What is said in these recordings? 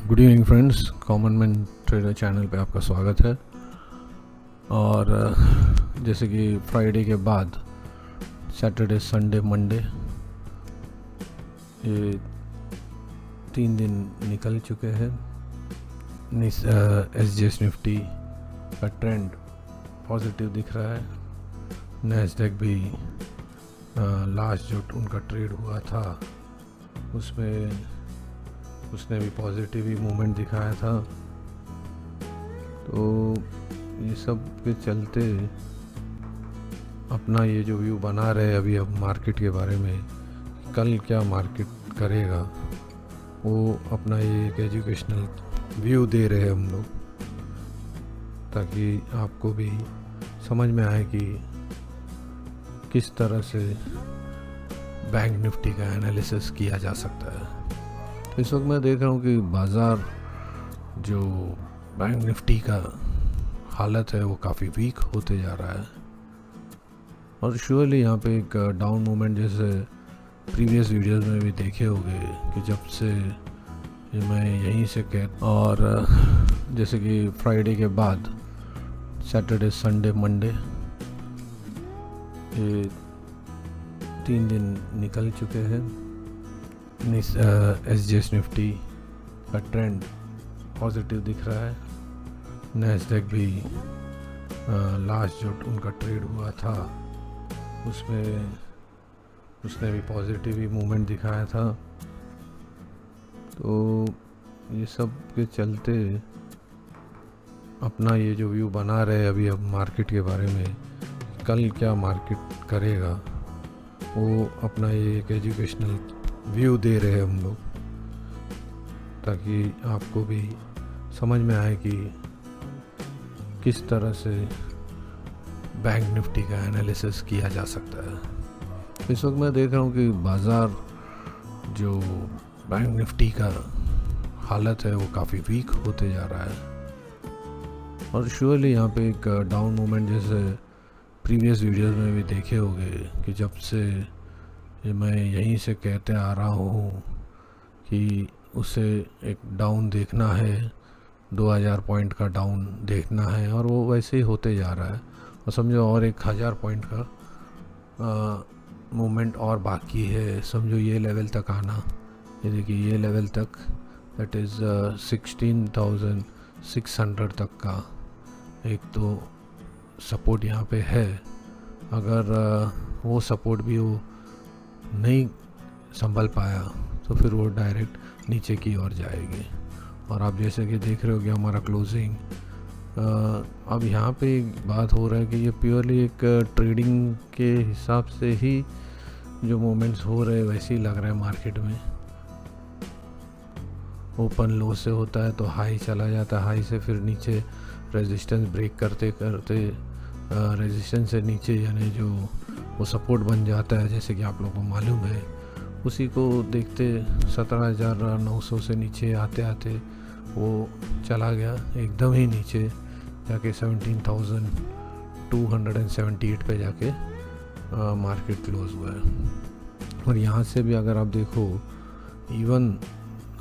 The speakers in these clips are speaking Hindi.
Good evening friends, common man trader channel पे आपका स्वागत है। और जैसे कि फ्राइडे के बाद सैटरडे, संडे, मंडे ये 3 दिन निकल चुके हैं। SGX निफ्टी का ट्रेंड पॉजिटिव दिख रहा है। नैस्डैक भी लास्ट जो उनका ट्रेड हुआ था उसने भी पॉजिटिव ही मूवमेंट दिखाया था। तो ये सब के चलते अपना ये जो व्यू बना रहे अभी अब मार्केट के बारे में, कल क्या मार्केट करेगा, वो अपना ये एक एजुकेशनल व्यू दे रहे हैं हम लोग, ताकि आपको भी समझ में आए कि किस तरह से बैंक निफ्टी का एनालिसिस किया जा सकता है। इस वक्त मैं देख रहा हूँ कि बाज़ार जो बैंक निफ्टी का हालत है वो काफ़ी वीक होते जा रहा है। और श्योरली यहाँ पे एक डाउन मूवमेंट जैसे प्रीवियस वीडियोस में भी देखे होंगे कि जब से मैं यहीं से और जैसे कि फ्राइडे के बाद सैटरडे, संडे, मंडे ये 3 दिन निकल चुके हैं। SGX निफ्टी का ट्रेंड पॉजिटिव दिख रहा है। नैस्डैक भी लास्ट जो उनका ट्रेड हुआ था उसने भी पॉजिटिव ही मूवमेंट दिखाया था। तो ये सब के चलते अपना ये जो व्यू बना रहे अभी अब मार्केट के बारे में, कल क्या मार्केट करेगा, वो अपना ये एक एजुकेशनल व्यू दे रहे हैं हम लोग, ताकि आपको भी समझ में आए कि किस तरह से बैंक निफ्टी का एनालिसिस किया जा सकता है। इस वक्त मैं देख रहा हूँ कि बाज़ार जो बैंक निफ्टी का हालत है वो काफ़ी वीक होते जा रहा है। और श्योरली यहाँ पे एक डाउन मूवमेंट जैसे प्रीवियस वीडियोस में भी देखे होंगे कि जब से मैं यहीं से कहते आ रहा हूँ कि उसे एक डाउन देखना है, 2000 पॉइंट का डाउन देखना है, और वो वैसे ही होते जा रहा है। और समझो और 1000 पॉइंट का मूवमेंट और बाकी है। समझो ये लेवल तक आना, ये देखिए ये लेवल तक, दैट इज़ 16,600 तक का एक तो सपोर्ट यहाँ पे है। अगर वो सपोर्ट भी वो नहीं संभल पाया तो फिर वो डायरेक्ट नीचे की ओर जाएगी। और आप जैसे कि देख रहे हो कि हमारा क्लोजिंग अब यहाँ पे एक बात हो रहा है कि ये प्योरली एक ट्रेडिंग के हिसाब से ही जो मूवमेंट्स हो रहे हैं वैसे ही लग रहा है मार्केट में। ओपन लो से होता है तो हाई चला जाता है, हाई से फिर नीचे रेजिस्टेंस ब्रेक करते करते रेजिस्टेंस से नीचे यानी जो वो सपोर्ट बन जाता है, जैसे कि आप लोगों को मालूम है। उसी को देखते 17,900 से नीचे आते आते वो चला गया एकदम ही नीचे जाके 17,278 पे जाके मार्केट क्लोज हुआ है। और यहाँ से भी अगर आप देखो, इवन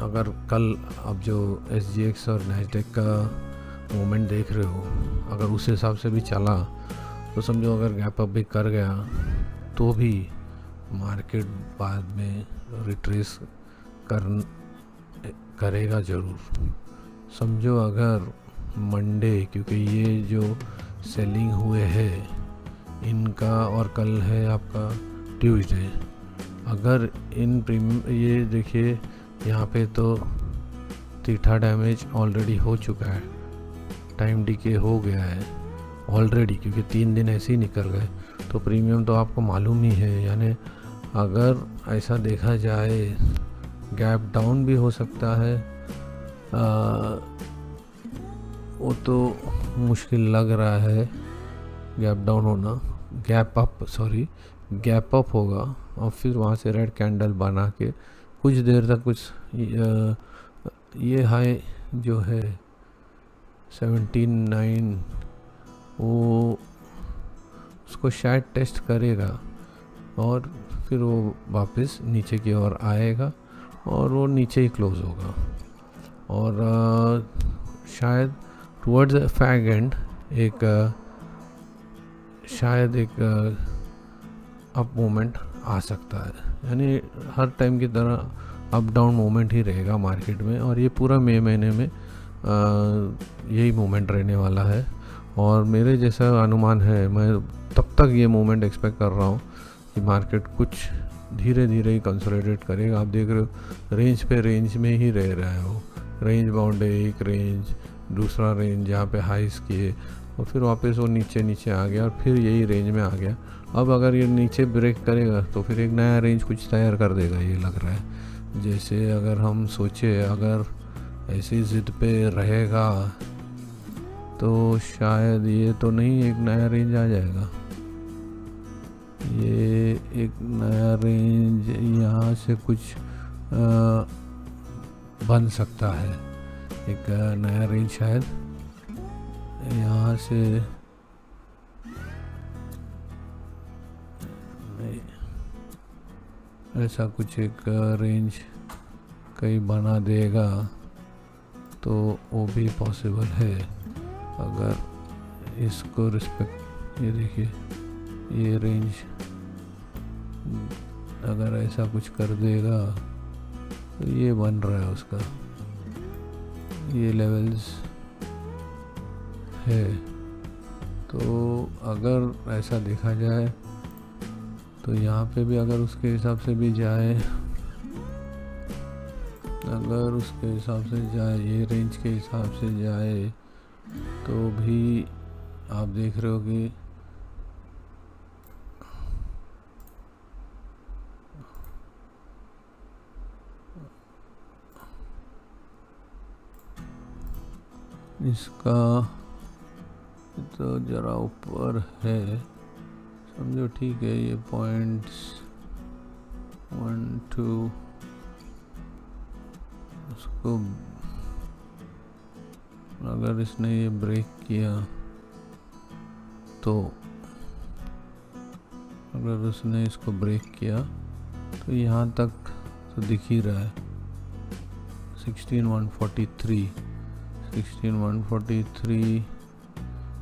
अगर कल अब जो SGX और नैस्डैक का मूवमेंट देख रहे हो, अगर उस हिसाब से भी चला तो समझो अगर गैप अप भी कर गया तो भी मार्केट बाद में रिट्रेस करेगा ज़रूर। समझो अगर मंडे, क्योंकि ये जो सेलिंग हुए हैं इनका, और कल है आपका ट्यूसडे, अगर इन ये देखिए यहाँ पे तो तीठा डैमेज ऑलरेडी हो चुका है, टाइम डीके हो गया है ऑलरेडी, क्योंकि 3 दिन ऐसे ही निकल गए। तो प्रीमियम तो आपको मालूम ही है, यानी अगर ऐसा देखा जाए गैप डाउन भी हो सकता है, वो तो मुश्किल लग रहा है गैप डाउन होना, गैप अप होगा और फिर वहाँ से रेड कैंडल बना के कुछ देर तक कुछ ये हाई जो है 17,900 वो उसको शायद टेस्ट करेगा और फिर वो वापस नीचे की ओर आएगा और वो नीचे ही क्लोज होगा। और शायद टुवर्ड्स फैग एंड एक शायद एक अप मोमेंट आ सकता है, यानी हर टाइम की तरह अप डाउन मोमेंट ही रहेगा मार्केट में। और ये पूरा मई महीने में यही मोमेंट रहने वाला है। और मेरे जैसा अनुमान है, मैं तब तक ये मोमेंट एक्सपेक्ट कर रहा हूँ कि मार्केट कुछ धीरे धीरे ही कंसोलिडेट करेगा। आप देख रहे हो रेंज पे रेंज में ही रह रहा है, वो रेंज बाउंड है, एक रेंज दूसरा रेंज जहाँ पे हाइस किए और फिर वापस वो नीचे नीचे आ गया और फिर यही रेंज में आ गया। अब अगर ये नीचे ब्रेक करेगा तो फिर एक नया रेंज कुछ तैयार कर देगा, ये लग रहा है। जैसे अगर हम सोचे अगर ऐसी ज़िद पे रहेगा तो शायद ये तो नहीं, एक नया रेंज आ जाएगा। ये एक नया रेंज यहाँ से कुछ बन सकता है, एक नया रेंज शायद यहाँ से नहीं, ऐसा कुछ एक रेंज कहीं बना देगा तो वो भी पॉसिबल है। अगर इसको रिस्पेक्ट, ये देखिए ये रेंज अगर ऐसा कुछ कर देगा तो ये बन रहा है उसका, ये लेवल्स है। तो अगर ऐसा देखा जाए तो यहाँ पे भी अगर उसके हिसाब से भी जाए, अगर उसके हिसाब से जाए, ये रेंज के हिसाब से जाए तो भी आप देख रहे हो कि इसका तो ज़रा ऊपर है, समझो ठीक है। ये पॉइंट्स 1 2 उसको अगर इसने ये ब्रेक किया तो, अगर उसने इसको ब्रेक किया तो यहाँ तक तो दिख ही रहा है 16143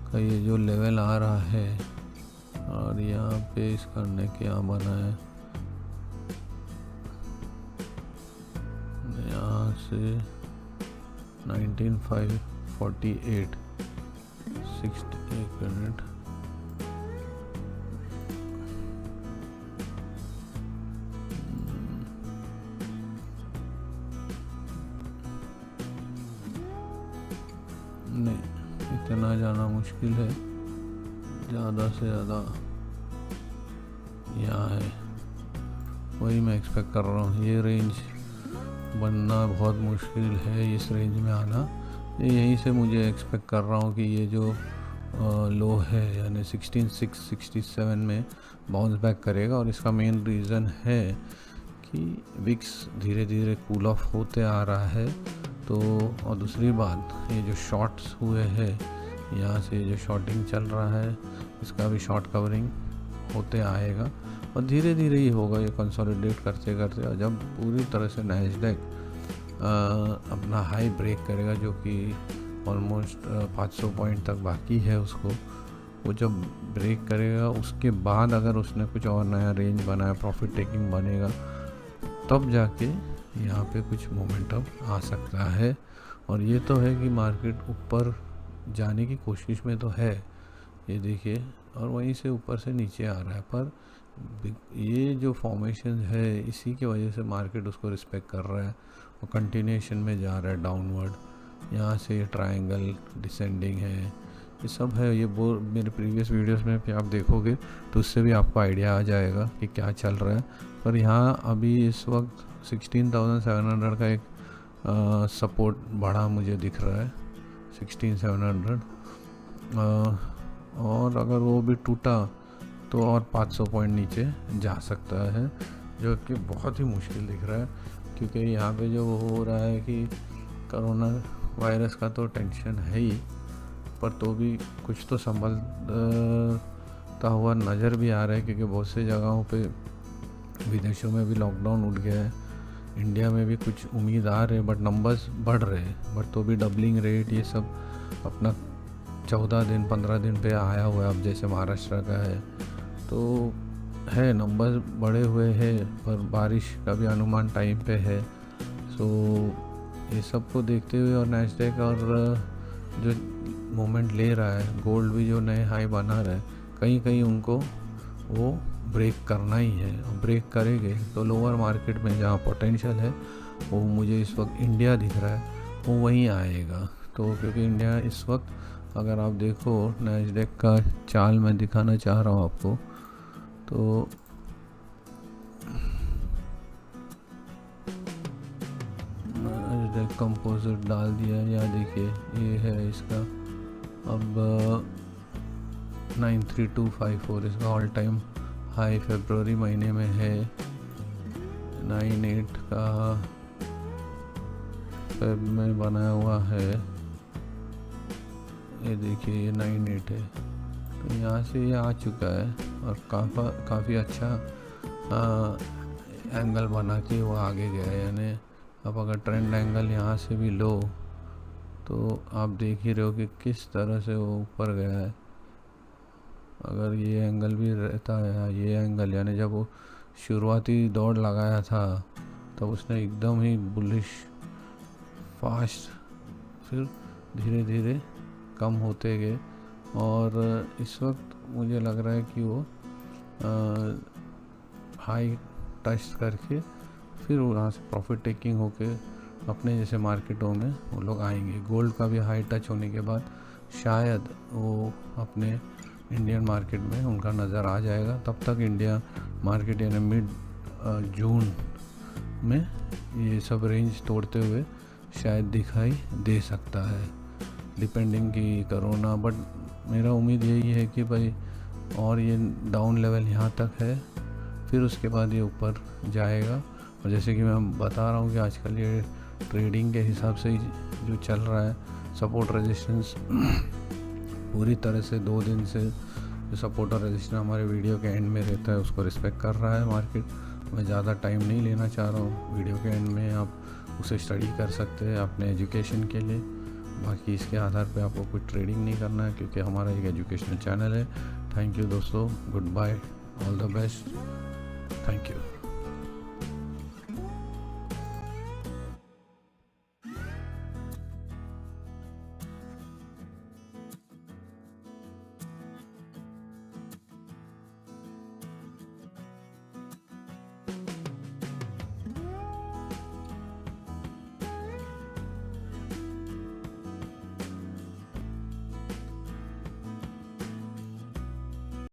का ये जो लेवल आ रहा है। और यहाँ पे इसका ने क्या बना है, यहाँ से 19548 एक मिनट, नहीं इतना जाना मुश्किल है, ज़्यादा से ज़्यादा यहाँ है, वही मैं एक्सपेक्ट कर रहा हूँ। ये रेंज बनना बहुत मुश्किल है, इस रेंज में आना। ये यहीं से मुझे एक्सपेक्ट कर रहा हूँ कि ये जो लो है यानी 16667 में बाउंस बैक करेगा। और इसका मेन रीज़न है कि विक्स धीरे धीरे कूल ऑफ होते आ रहा है। तो और दूसरी बात, ये जो शॉर्ट्स हुए हैं, यहाँ से जो शॉर्टिंग चल रहा है, इसका भी शॉर्ट कवरिंग होते आएगा और धीरे धीरे ही होगा ये कंसोलिडेट करते करते। और जब पूरी तरह से नैस्डैक अपना हाई ब्रेक करेगा, जो कि ऑलमोस्ट 500 पॉइंट तक बाकी है उसको, वो जब ब्रेक करेगा उसके बाद अगर उसने कुछ और नया रेंज बनाया, प्रॉफिट टेकिंग बनेगा, तब जाके यहाँ पे कुछ मोमेंटम आ सकता है। और ये तो है कि मार्केट ऊपर जाने की कोशिश में तो है, ये देखिए, और वहीं से ऊपर से नीचे आ रहा है। पर ये जो फॉर्मेशन है, इसी की वजह से मार्केट उसको रिस्पेक्ट कर रहा है और कंटिन्यूएशन में जा रहा है डाउनवर्ड। यहाँ से ये ट्रायंगल डिसेंडिंग है, ये सब है। ये वो मेरे प्रीवियस वीडियोस में भी आप देखोगे तो उससे भी आपको आइडिया आ जाएगा कि क्या चल रहा है। पर यहाँ अभी इस वक्त 16,700 का एक सपोर्ट बढ़ा मुझे दिख रहा है, 16,700। और अगर वो भी टूटा तो और 500 पॉइंट नीचे जा सकता है, जो कि बहुत ही मुश्किल दिख रहा है। क्योंकि यहाँ पे जो हो रहा है कि कोरोना वायरस का तो टेंशन है ही, पर तो भी कुछ तो संभलता हुआ नज़र भी आ रहा है। क्योंकि बहुत सी जगहों पे विदेशों में भी लॉकडाउन उठ गया है, इंडिया में भी कुछ उम्मीद आ रहे, बट नंबर्स बढ़ रहे हैं, बट तो भी डबलिंग रेट ये सब अपना 14 दिन 15 दिन पे आया हुआ है। अब जैसे महाराष्ट्र का है तो है, नंबर बढ़े हुए हैं, पर बारिश का भी अनुमान टाइम पे है। सो ये सब को देखते हुए और नैस्डैक और जो मोमेंट ले रहा है, गोल्ड भी जो नए हाई बना रहा है, कहीं कहीं उनको वो ब्रेक करना ही है। और ब्रेक करेंगे तो लोअर मार्केट में जहाँ पोटेंशियल है, वो मुझे इस वक्त इंडिया दिख रहा है, वो वहीं आएगा। तो क्योंकि इंडिया इस वक्त अगर आप देखो, नैस्डैक का चाल मैं दिखाना चाह रहा हूँ आपको, तो नैस्डैक कंपोजिट डाल दिया, या देखिए ये है इसका अब 93254 इसका ऑल टाइम हाई फरवरी महीने में है। 98 का फेब में बनाया हुआ है, ये देखिए ये 98 है। तो यहाँ से ये आ चुका है और काफ़ी अच्छा एंगल बना के वो आगे गया है। यानी अब अगर ट्रेंड एंगल यहाँ से भी लो तो आप देख ही रहे हो कि किस तरह से वो ऊपर गया है। अगर ये एंगल भी रहता है, ये एंगल, यानी जब वो शुरुआती दौड़ लगाया था तब उसने एकदम ही बुलिश फास्ट, फिर धीरे धीरे कम होते गए, और इस वक्त मुझे लग रहा है कि वो हाई टच करके फिर वहाँ से प्रॉफिट टेकिंग होके अपने जैसे मार्केटों में वो लोग आएंगे। गोल्ड का भी हाई टच होने के बाद शायद वो अपने इंडियन मार्केट में उनका नज़र आ जाएगा। तब तक इंडिया मार्केट यानी मिड जून में ये सब रेंज तोड़ते हुए शायद दिखाई दे सकता है, डिपेंडिंग की कोरोना। बट मेरा उम्मीद यही है कि भाई, और ये डाउन लेवल यहाँ तक है, फिर उसके बाद ये ऊपर जाएगा। और जैसे कि मैं बता रहा हूँ कि आजकल ये ट्रेडिंग के हिसाब से ही जो चल रहा है, सपोर्ट रेजिस्टेंस पूरी तरह से 2 दिन से जो सपोर्ट और रेजिस्टेंस हमारे वीडियो के एंड में रहता है उसको रिस्पेक्ट कर रहा है मार्केट। मैं ज़्यादा टाइम नहीं लेना चाह रहा हूँ, वीडियो के एंड में आप उसे स्टडी कर सकते हैं अपने एजुकेशन के लिए। बाकी इसके आधार पे आपको कोई ट्रेडिंग नहीं करना है, क्योंकि हमारा एक एजुकेशनल चैनल है। थैंक यू दोस्तों, good bye, all the best, thank you.